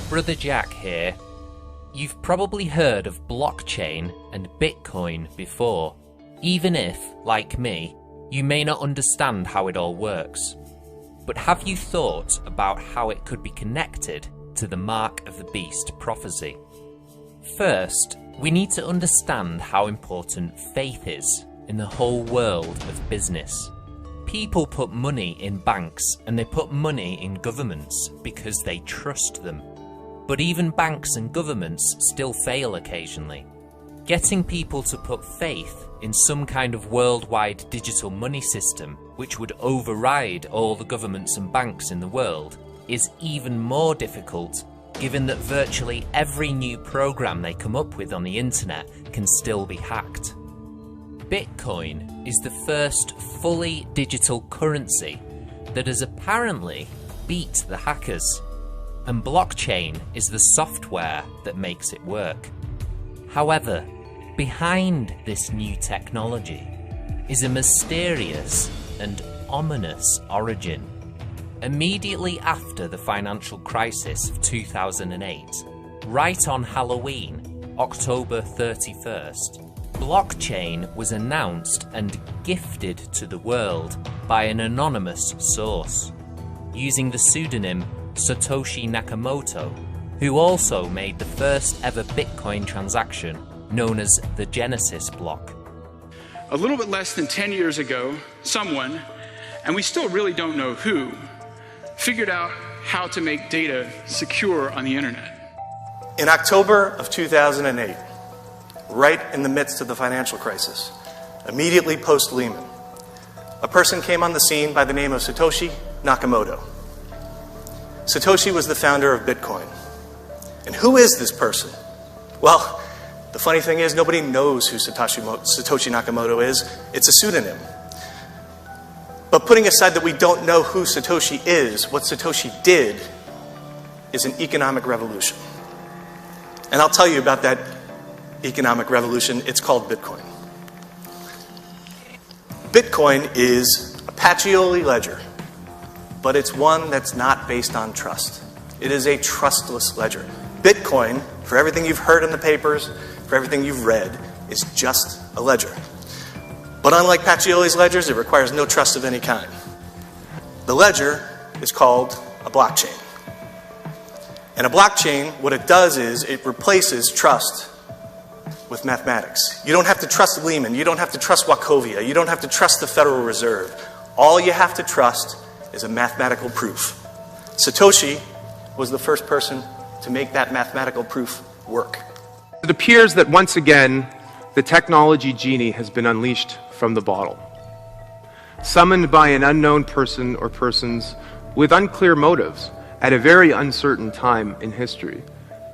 Brother Jack here. You've probably heard of blockchain and Bitcoin before, even if, like me, you may not understand how it all works. But have you thought about how it could be connected to the Mark of the Beast prophecy? First, we need to understand how important faith is in the whole world of business. People put money in banks and they put money in governments because they trust them. But even banks and governments still fail occasionally. Getting people to put faith in some kind of worldwide digital money system which would override all the governments and banks in the world is even more difficult, given that virtually every new program they come up with on the internet can still be hacked. Bitcoin is the first fully digital currency that has apparently beat the hackers, and blockchain is the software that makes it work. However, behind this new technology is a mysterious and ominous origin. Immediately after the financial crisis of 2008, right on Halloween, October 31st, blockchain was announced and gifted to the world by an anonymous source, using the pseudonym Satoshi Nakamoto, who also made the first ever Bitcoin transaction known as the Genesis block. A little bit less than 10 years ago, someone, and we still really don't know who, figured out how to make data secure on the internet. In October of 2008, right in the midst of the financial crisis, immediately post-Lehman, a person came on the scene by the name of Satoshi Nakamoto. Satoshi was the founder of Bitcoin. And who is this person? Well, the funny thing is nobody knows who Satoshi Nakamoto is. It's a pseudonym. But putting aside that we don't know who Satoshi is, what Satoshi did is an economic revolution. And I'll tell you about that economic revolution. It's called Bitcoin. Bitcoin is a Pacioli ledger, but it's one that's not based on trust. It is a trustless ledger. Bitcoin, for everything you've heard in the papers, for everything you've read, is just a ledger. But unlike Pacioli's ledgers, it requires no trust of any kind. The ledger is called a blockchain. And a blockchain, what it does is it replaces trust with mathematics. You don't have to trust Lehman. You don't have to trust Wachovia. You don't have to trust the Federal Reserve. All you have to trust is a mathematical proof. Satoshi was the first person to make that mathematical proof work. It appears that once again, the technology genie has been unleashed from the bottle. Summoned by an unknown person or persons with unclear motives at a very uncertain time in history,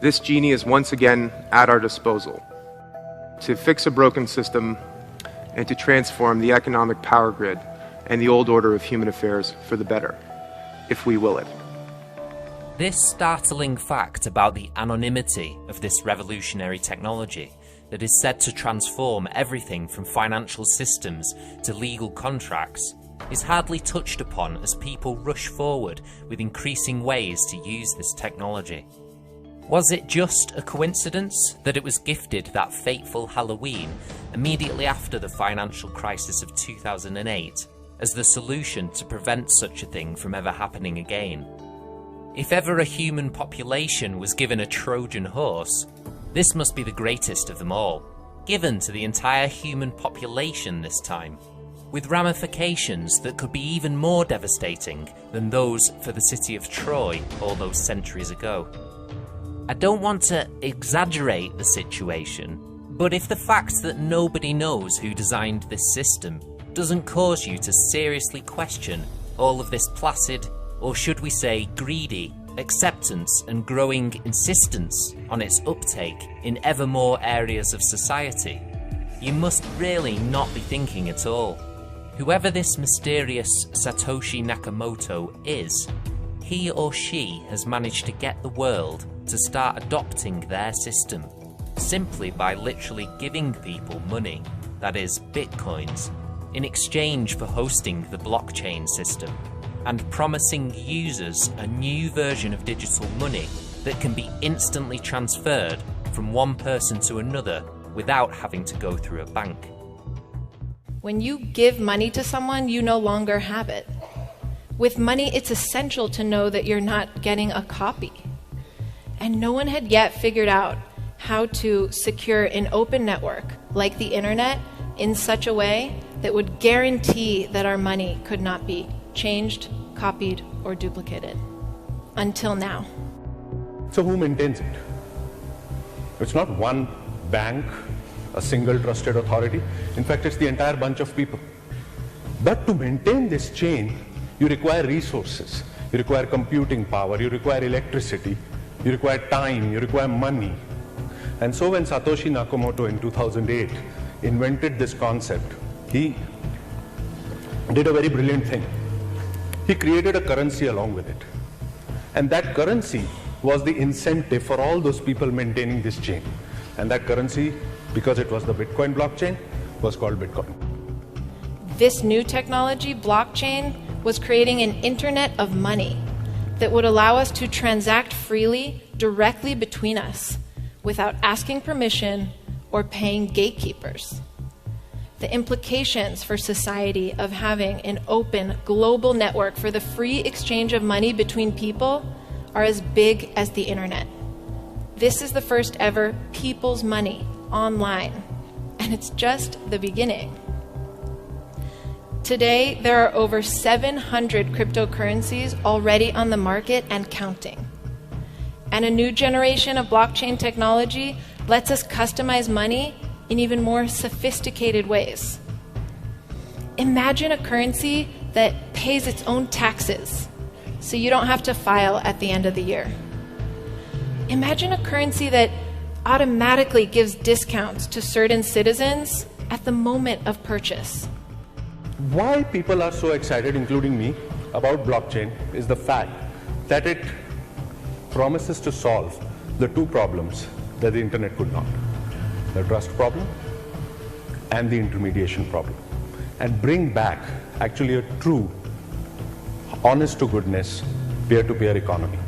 this genie is once again at our disposal to fix a broken system and to transform the economic power grid and the old order of human affairs for the better, if we will it. This startling fact about the anonymity of this revolutionary technology that is said to transform everything from financial systems to legal contracts is hardly touched upon as people rush forward with increasing ways to use this technology. Was it just a coincidence that it was gifted that fateful Halloween immediately after the financial crisis of 2008 as the solution to prevent such a thing from ever happening again? If ever a human population was given a Trojan horse, this must be the greatest of them all, given to the entire human population this time, with ramifications that could be even more devastating than those for the city of Troy all those centuries ago. I don't want to exaggerate the situation, but if the fact that nobody knows who designed this system doesn't cause you to seriously question all of this placid, or should we say greedy, acceptance and growing insistence on its uptake in ever more areas of society, you must really not be thinking at all. Whoever this mysterious Satoshi Nakamoto is, he or she has managed to get the world to start adopting their system, simply by literally giving people money, that is, bitcoins, in exchange for hosting the blockchain system, and promising users a new version of digital money that can be instantly transferred from one person to another without having to go through a bank. When you give money to someone, you no longer have it. With money, it's essential to know that you're not getting a copy. And no one had yet figured out how to secure an open network like the internet in such a way that would guarantee that our money could not be changed, copied, or duplicated. Until now. So who maintains it? It's not one bank, a single trusted authority. In fact, it's the entire bunch of people. But to maintain this chain, you require resources. You require computing power. You require electricity. You require time. You require money. And so when Satoshi Nakamoto in 2008 invented this concept, he did a very brilliant thing. He created a currency along with it. And that currency was the incentive for all those people maintaining this chain. And that currency, because it was the Bitcoin blockchain, was called Bitcoin. This new technology, blockchain, was creating an internet of money that would allow us to transact freely directly between us without asking permission or paying gatekeepers. The implications for society of having an open global network for the free exchange of money between people are as big as the internet. This is the first ever people's money online, and it's just the beginning. Today, there are over 700 cryptocurrencies already on the market and counting. And a new generation of blockchain technology lets us customize money in even more sophisticated ways. Imagine a currency that pays its own taxes, so you don't have to file at the end of the year. Imagine a currency that automatically gives discounts to certain citizens at the moment of purchase. Why people are so excited, including me, about blockchain is the fact that it promises to solve the two problems that the internet could not. The trust problem and the intermediation problem. And bring back actually a true, honest-to-goodness, peer-to-peer economy.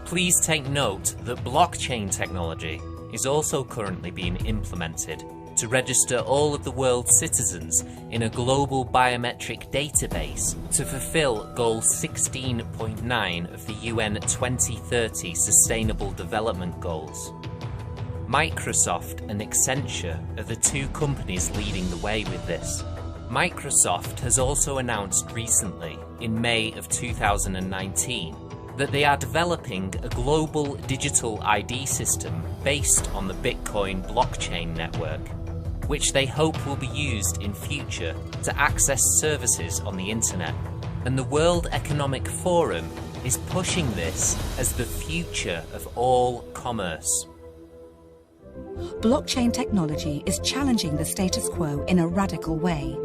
Please take note that blockchain technology is also currently being implemented to register all of the world's citizens in a global biometric database to fulfill Goal 16.9 of the UN 2030 Sustainable Development Goals. Microsoft and Accenture are the two companies leading the way with this. Microsoft has also announced recently, in May of 2019, that they are developing a global digital ID system based on the Bitcoin blockchain network, which they hope will be used in future to access services on the internet. And the World Economic Forum is pushing this as the future of all commerce. Blockchain technology is challenging the status quo in a radical way.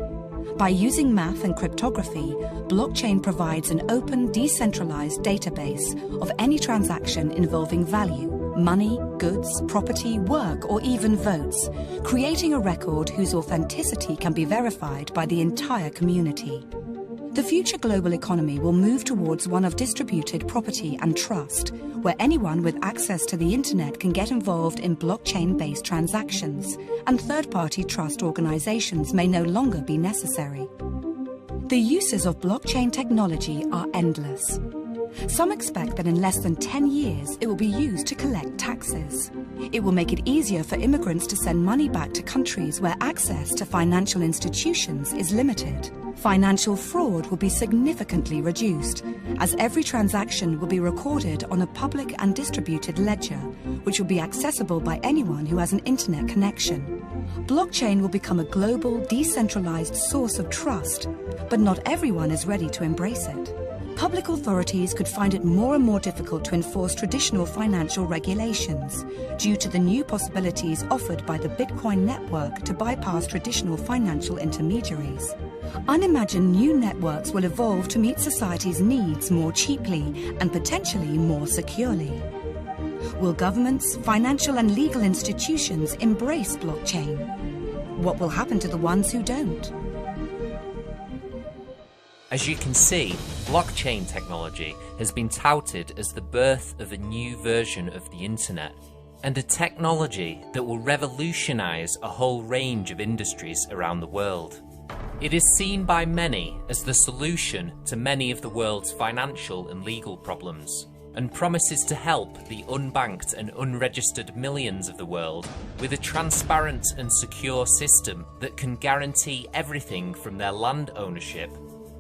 By using math and cryptography, blockchain provides an open, decentralized database of any transaction involving value, money, goods, property, work, or even votes, creating a record whose authenticity can be verified by the entire community. The future global economy will move towards one of distributed property and trust, where anyone with access to the internet can get involved in blockchain-based transactions, and third-party trust organizations may no longer be necessary. The uses of blockchain technology are endless. Some expect that in less than 10 years it will be used to collect taxes. It will make it easier for immigrants to send money back to countries where access to financial institutions is limited. Financial fraud will be significantly reduced, as every transaction will be recorded on a public and distributed ledger, which will be accessible by anyone who has an internet connection. Blockchain will become a global, decentralized source of trust, but not everyone is ready to embrace it. Public authorities could find it more and more difficult to enforce traditional financial regulations due to the new possibilities offered by the Bitcoin network to bypass traditional financial intermediaries. Unimagined new networks will evolve to meet society's needs more cheaply and potentially more securely. Will governments, financial and legal institutions embrace blockchain? What will happen to the ones who don't? As you can see, blockchain technology has been touted as the birth of a new version of the internet, and a technology that will revolutionize a whole range of industries around the world. It is seen by many as the solution to many of the world's financial and legal problems, and promises to help the unbanked and unregistered millions of the world with a transparent and secure system that can guarantee everything from their land ownership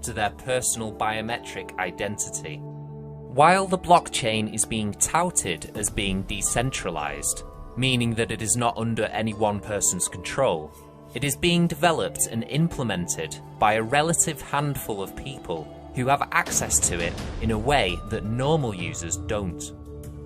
to their personal biometric identity. While the blockchain is being touted as being decentralized, meaning that it is not under any one person's control, it is being developed and implemented by a relative handful of people who have access to it in a way that normal users don't.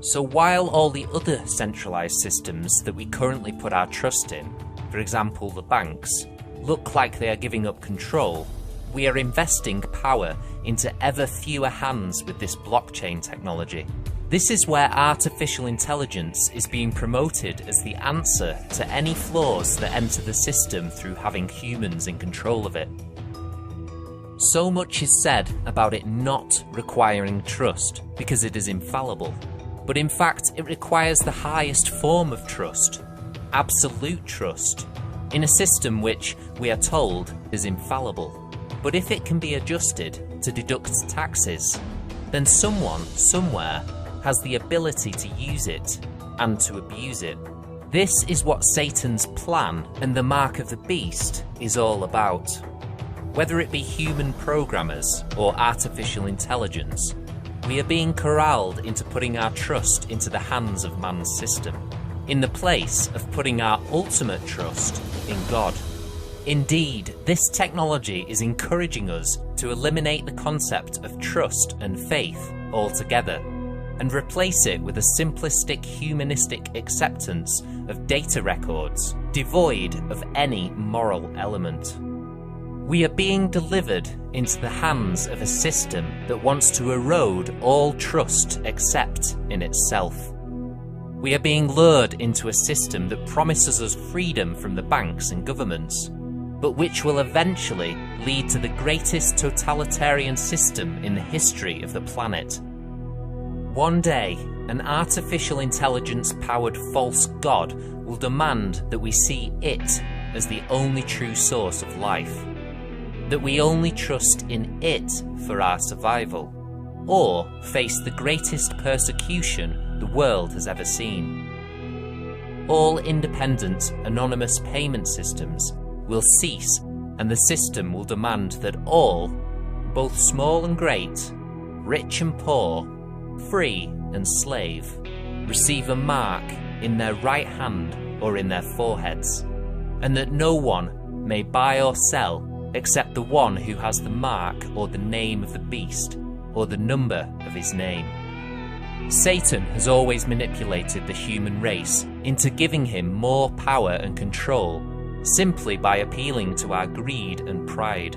So while all the other centralized systems that we currently put our trust in, for example the banks, look like they are giving up control, we are investing power into ever fewer hands with this blockchain technology. This is where artificial intelligence is being promoted as the answer to any flaws that enter the system through having humans in control of it. So much is said about it not requiring trust because it is infallible, but in fact it requires the highest form of trust, absolute trust, in a system which, we are told, is infallible. But if it can be adjusted to deduct taxes, then someone, somewhere, has the ability to use it and to abuse it. This is what Satan's plan and the mark of the beast is all about. Whether it be human programmers or artificial intelligence, we are being corralled into putting our trust into the hands of man's system, in the place of putting our ultimate trust in God. Indeed, this technology is encouraging us to eliminate the concept of trust and faith altogether, and replace it with a simplistic humanistic acceptance of data records, devoid of any moral element. We are being delivered into the hands of a system that wants to erode all trust except in itself. We are being lured into a system that promises us freedom from the banks and governments, but which will eventually lead to the greatest totalitarian system in the history of the planet. One day, an artificial intelligence-powered false god will demand that we see it as the only true source of life, that we only trust in it for our survival, or face the greatest persecution the world has ever seen. All independent, anonymous payment systems will cease, and the system will demand that all, both small and great, rich and poor, free and slave, receive a mark in their right hand or in their foreheads, and that no one may buy or sell except the one who has the mark or the name of the beast or the number of his name. Satan has always manipulated the human race into giving him more power and control simply by appealing to our greed and pride.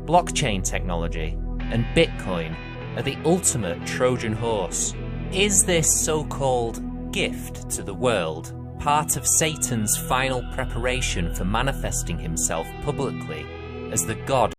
Blockchain technology and Bitcoin are the ultimate Trojan horse. Is this so-called gift to the world part of Satan's final preparation for manifesting himself publicly as the God